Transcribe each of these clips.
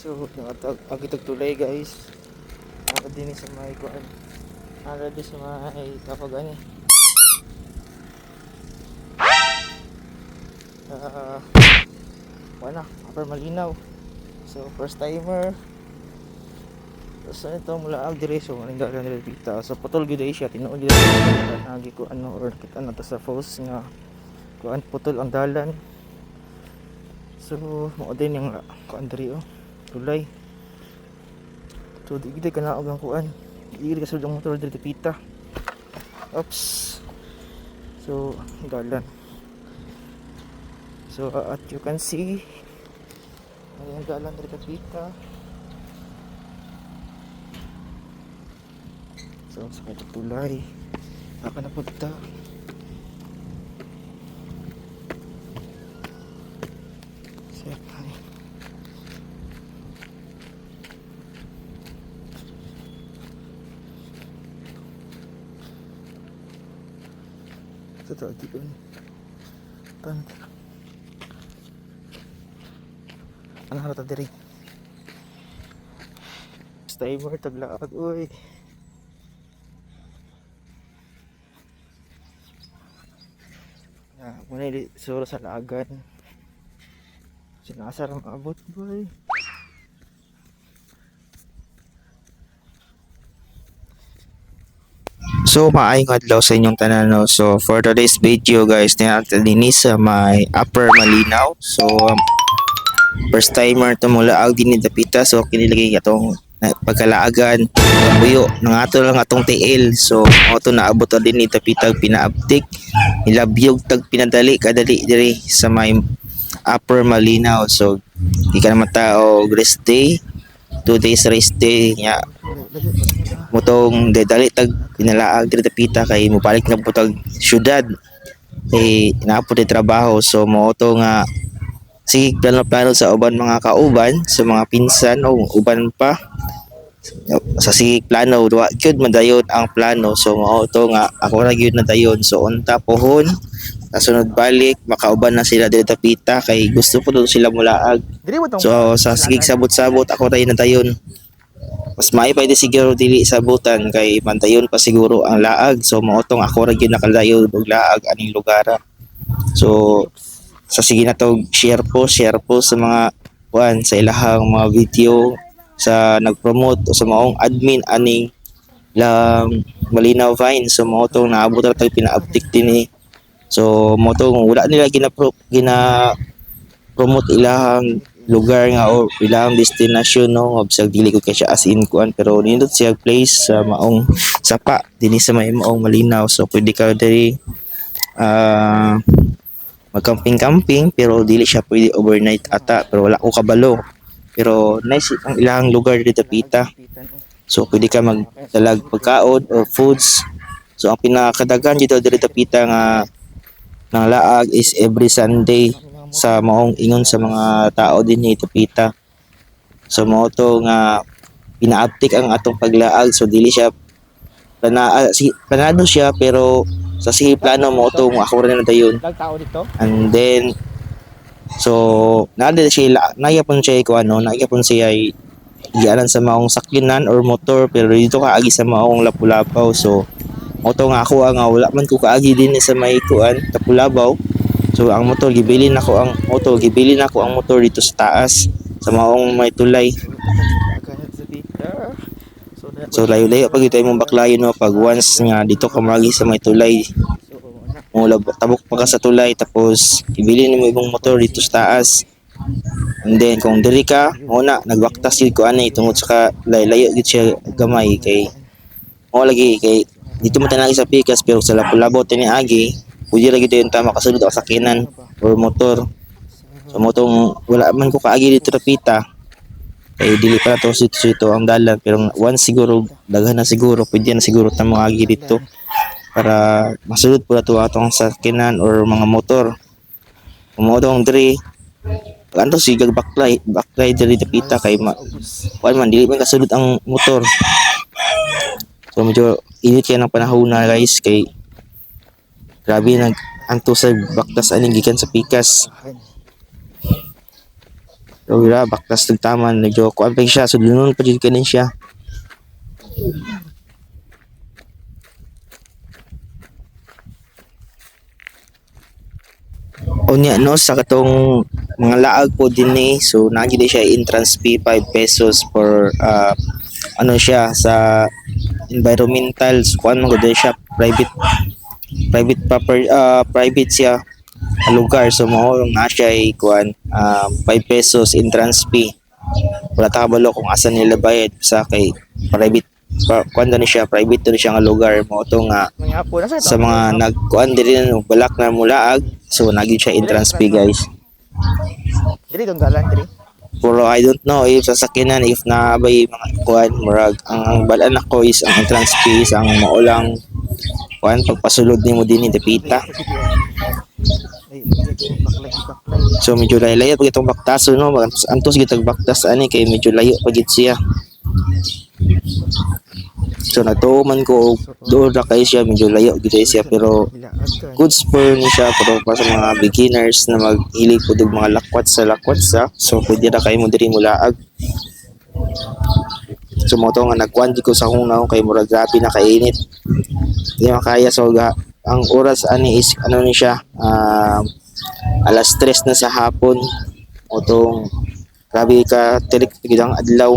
So, nakatag tulay guys. Naka din sa may kuan. Naka din sa may kapag ani. Ah, wala, upper malinaw. So, first timer. So, ito mula ang diretso, maning dalan nila pita. So, putol gid siya, tinuod gid nagi ko ano or kita na to sa post nga kuan putol ang dalan. So, mo din yung kuan diri oh. Tulay. So, di gid kanaog ang kuan. Di gid kasud ang motor diri pita. Oops. So, dalan. So, at you can see ayan dalan diri pita. So, sa kaya tulay ako na punta. Sir, ay. Ito to, di doon. Tanda. Ano harata diri? Timer taglaag, uy. Muna suro sa laagan. Sinasar ang abot boy. So maayong adlaw sa inyong tanan no. So for today's video guys, natin din sa may Upper Malinaw. So first timer to mula ag din dapita. So kinilagay atong pagkalaagan buyo nang ato lang atong TL. So auto naabot din ni dapita pinaaptik. Ilabyog tag pinadali kadali diri sa may Upper Malinaw. So di ka naman tao rest day, 2 days rest day nya motong dedali tag pinalaag diri dapita kay mobalik na putag syudad kay naapod di trabaho. So mo to nga sige plano sa uban mga kauban sa mga pinsan o uban pa sa sige plano wa gyud madayon ang plano. So mao to nga ako ra gyud na dayon. So unta pohon kasunod balik makauban na sila diri dapita kay gusto po sila mulaag. So sa sige sabot-sabot ako tayo na dayon. Mas maipay di siguro dili sabutan kay mantayon pa siguro ang laag. So maotong ako ra gyud nakalayo og laag aning lugar. So sa sige na to share po sa mga kuan sa ilahang mga video sa nagpromote o sa maong admin aning lang Malinaw Vine. So maotong naabot ra tag pina-update dinhi. So maotong wala nila gina promote ilahang lugar nga o ilahang destination no bisag dili ko kay siya as in kuan pero nindot siya place sa maong sapa dinhi sa may maong Malinaw. So pwede ka diri magcamping pero dili siya pwede overnight ata pero wala ko kabalo pero nice ang ilahang lugar dito pita. So pwede ka magdalag pagkaon or foods. So ang pinakadagan dito dito pita nga ng laag is every Sunday sa maong ingon sa mga tao din ni Tupita. So mao to nga pina-uptick ang atong paglaag. So dili siya planado siya pero sa sige plano mo to ako rin na dayon. And then so nada siya nayapon siya ko ano nayapon siya ay iyanan sa maong sakyanan or motor pero dito kaagi sa maong Lapu-Labaw. So moto nga ako nga wala man ko kaagi din sa may kuan Lapu-Labaw. So ang motor gibilin ako ang motor dito sa taas sa maong may tulay. So layo-layo pag ito mong baklayo no pag once nga dito ka magi sa may tulay. Mula tabok pa ka sa tulay tapos ibilin mo ibang motor dito sa taas. And then kung diri ka muna nagbaktas yun ko ani tungod sa layo gid siya gamay kay mo lagi kay dito mo tanagi sa pikas pero sa Lapu-Labaw tini agi pwede ra gid yung tama kasunod ang sakinan or motor. So motong wala man ko kaagi dito rapita kay dili pa to sito ang dalan pero once siguro daghan na siguro pwede na siguro ta agi dito para masulod po na to atong sakinan or mga motor. Umodong diri kanto sigag baklay diri dapita kay kuan man dili man kasulod ang motor. So medyo init kaya ng panahon na guys kay grabe anto sa baktas aning gikan sa pikas. So ira baktas tagtaman medyo kuan pa siya so dunon pa jud kanin siya. Unya no sa katong mga laag po din so nagili siya entrance fee 5 pesos for ano siya sa environmental so kuan mo gud siya private siya lugar so mo na siya ay kuan 5 pesos entrance fee wala ta kabalo kung asa nila bayad sa kay private kuan na siya private to siya nga lugar mo to nga sa mga nagkuan diri no balak na mulaag so naging siya entrance fee guys. Diri tong dalan diri. Pero I don't know if sasakinan if naabay mga kuan murag ang balaan ako is ang entrance fees ang maulang kuan pagpasulod nimo dinhi dapita. Ay, baklay. So medyo layo pag itong baktaso no antos gitag baktas ani kay medyo layo pagit siya. So natuman ko doon ra kay siya medyo layo gid siya pero good spur ni siya pero para sa mga beginners na maghilig pud og mga lakwat sa so pwede ra kay mo diri mulaag. So mo to nga nagkuan ko sa hunaw kay murag grabe na kainit. Di makaya so ang oras ani is ano ni siya alas 3 na sa hapon o tong grabe ka tirik gidang adlaw.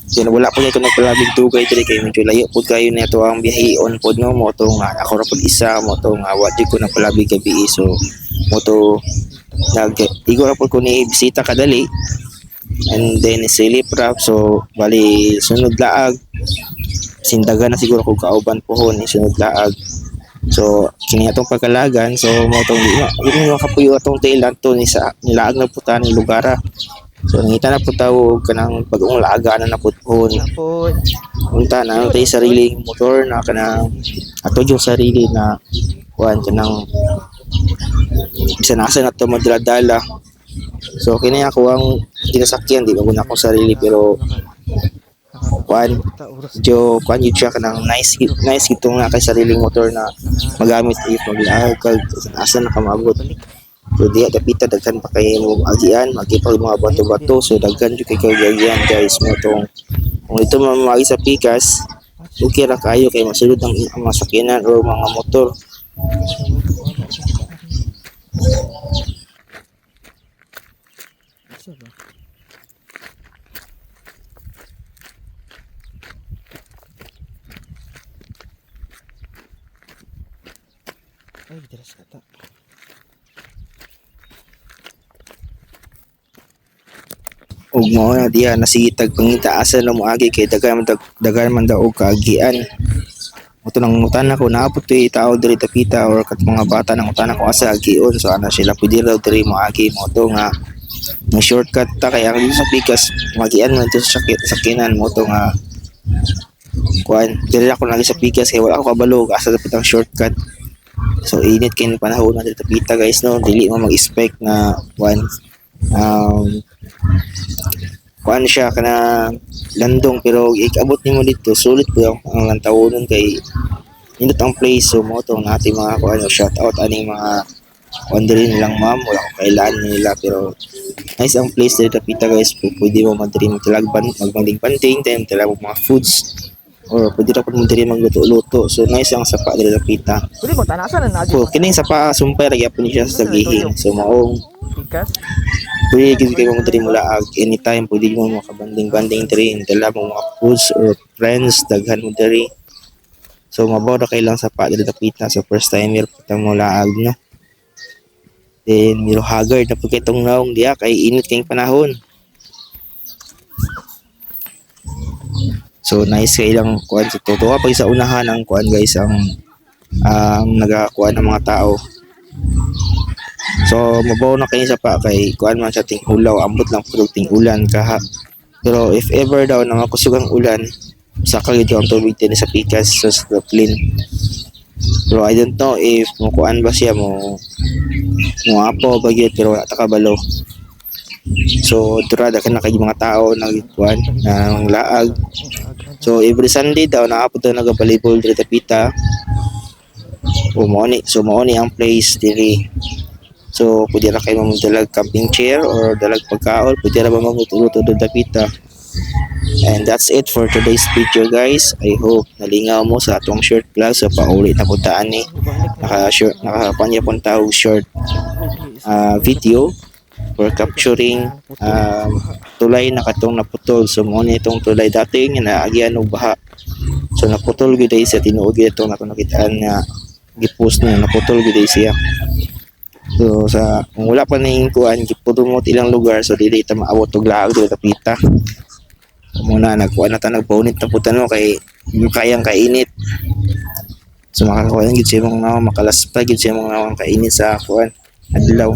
So wala po ito nagpalabing tugay diri kay medyo layo pud kayo nito ang biyahion pod no mo to nga ako ra pud isa mo to nga wa ko nagpalabi kay BI so mo to igo ra pud ko ni bisita kadali and then silip rap so bali sunod laag sindaga na siguro kung kauban pohon sunod laag so kini atong pagkalagan so mo tong di mo kapuyo atong tailan to ni sa nilaag na putan ni lugar. So nangita na po tawag kanang bagong laagaan na naputpon. Unta na ano tayo sariling motor na kanang ato yung sarili na kuan kanang bisa nasa na to madala-dala. So kini ako ang kinasakyan di ba guna akong sarili pero kuan yun siya kanang nice itong na kay sariling motor na magamit if maglaag kag asa na ka maabot. So diya kapita daghan pa kay mo agian magipag mga bato-bato so daghan jud kay agian guys mo tong kung ito mamagi sa pikas okay ra kayo kay masulod ang mga sakyanan or mga motor. Ay, diras kata. Ug mao na diya nasigitag pangitaasan na moagi kay dagan man daw og kaagian. Moto nang utana ko naapot ti tao diri tapita or kat mga bata nang utana ko asa agion so ana sila pwede raw diri moagi mo to nga ng shortcut ta kay ang sa pikas magian man to sa sakinan mo to nga kuan diri ako lagi sa pikas kay wala ako kabalo asa dapat ang shortcut. So init kay ni panahon na diri tapita guys no dili mo mag-expect na kuan kuan siya kana landong pero ikabot nimo dito sulit po ang lantawon kay indot ang place so mo to natin mga kuan shout out aning mga wandering nilang ma'am wala ko kailan nila pero nice ang place dito tapita guys pwede mo madiri magtalagban magbanding-banding time tala mga foods or pwede ra pud mo diri magluto-luto so nice ang sapa diri tapita. Pwede mo tanasan na So kining sapa sumpay ra gyapon siya sa gihing so maong pikas. pwede gid kayo mo diri mulaag anytime pwede mo makabanding-banding diri dala mo mga foods or friends daghan mo diri so mabaw ra kay lang sapa diri tapita so first time kita mo laag no then miro haggard na pud kay tong naong diya kay init kay panahon so nice kay ilang kuan sa totoo pag sa unahan ang kuan guys ang nagakuan ng mga tao. So mabaw na kayo sa pa kay kuan man sa ting ulaw ambot lang pud ting ulan kaha. Pero if ever daw na makusog ang ulan sa kagid ang tubig din sa pikas so sa clean. Pero I don't know if mo kuan ba siya mo apo bagyo pero wala ta kabalo. So durada ka na kay mga tao nagkuan ng laag. So every Sunday daw naapod daw nagabalibol diri tapita. So mo ni ang place diri. So pwede ra kayo magdalag camping chair or dalag pagkaon, pwede ra ba magluto do dapita. And that's it for today's video guys. I hope nalingaw mo sa atong short vlog sa pauli na puntaan ni. Balik na. Nakapanya pong tawag short video for capturing tulay na katong naputol. So mo ni itong tulay dating na agyan og baha. So naputol gyud siya tinuod gyud itong nakitaan nga gipost na naputol gyud siya. So sa kung wala pa ning kuan gipudumot ilang lugar so dili ta maabot og laag do tapita. Muna nagkuha na ta nagpaunit na putan mo kay yung kayang kainit. So makakuha gid siya mga nawa makalaspa gid siya mga nawang kainit sa kuan adlaw.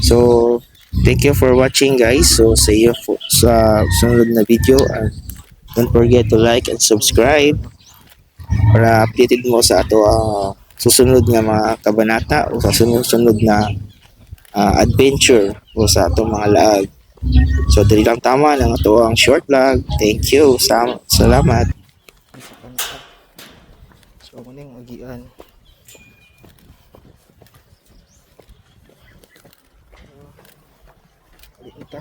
So thank you for watching guys. So see you sa sunod na video and don't forget to like and subscribe para updated mo sa ato susunod nga mga kabanata o sa sunod na adventure o sa ato mga laag. So dili lang tama ng ato ang short vlog. Thank you. Salamat. Isa pa na to. So muning magian. Balik na ta.